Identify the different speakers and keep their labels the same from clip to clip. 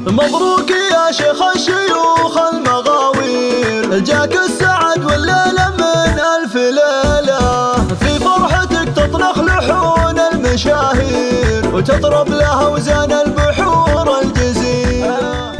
Speaker 1: مبروك يا شيخ الشيوخ المغاوير، جاك السعد والليلة من ألف ليلة، في فرحتك تطرخ لحون المشاهير وتطرب لها وزان البحور الجزيرة.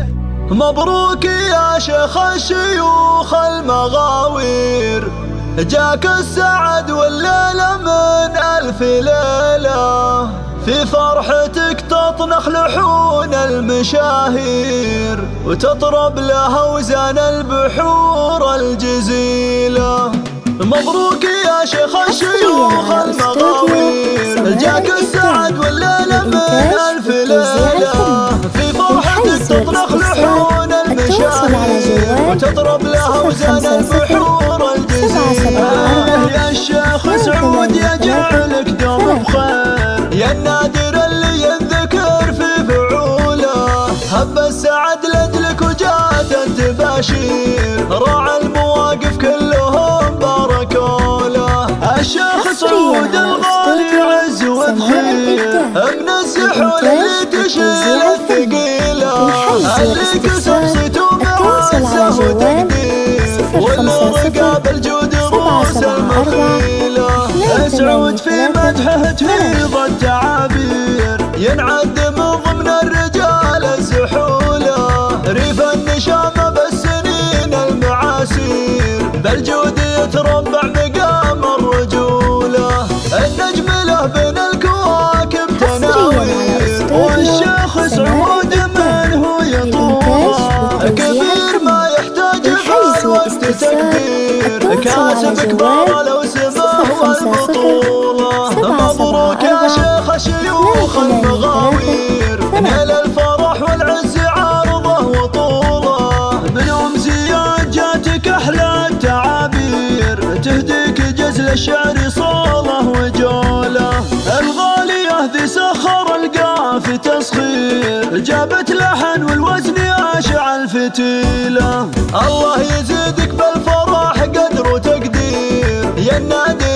Speaker 1: مبروك يا شيخ الشيوخ المغاوير، جاك السعد والليلة من ألف ليلة، في فرحتك تطنخ لحون المشاهير وتطرب لها وزان البحور الجزيلة. مبروك يا شيخ الشيوخ المغاوير، جاك السعد والليلة من ألف ليلة، في فرحتك تطنخ لحون المشاهير وتطرب لها وزان البحور الجزيلة. يا الشيخ سعود يجعلك دوم بخير، يا النادر اللي ينذكر في فعوله، هب السعد لأجلك وجات التباشير، راعى المواقف كلهم باركوا له. الشيخ سعود الغالي عز وفخير، ابن السحول اللي تشيل الثقيلة، اللي كسب ستوم عزه وتقدير، واللي رقى بالجود روس المخيلة. سعود في مدحه تفيض التعابير، ينعد من ضمن الرجال السحولة، ريف النشامة بالسنين المعاسير، بالجود يتربع مقام الرجولة. النجم له بين الكواكب تناوير، والشيخ سعود من هو يطول، كبير ما يحتاج بالوقت تكبير، كاسب كبار لو سماه والبطولة. مبروك يا شيخ الشيوخ المغاوير، نيل الفرح والعز عارضه وطوله، من أمسيات جاتك أحلى التعابير، تهديك جزل الشعر صوله وجوله. الغالية ذي سخر القافي تسخير، جابت لحن والوزن ياشع الفتيلة، الله يزيدك بالفرح قدر وتقدير، يا النادر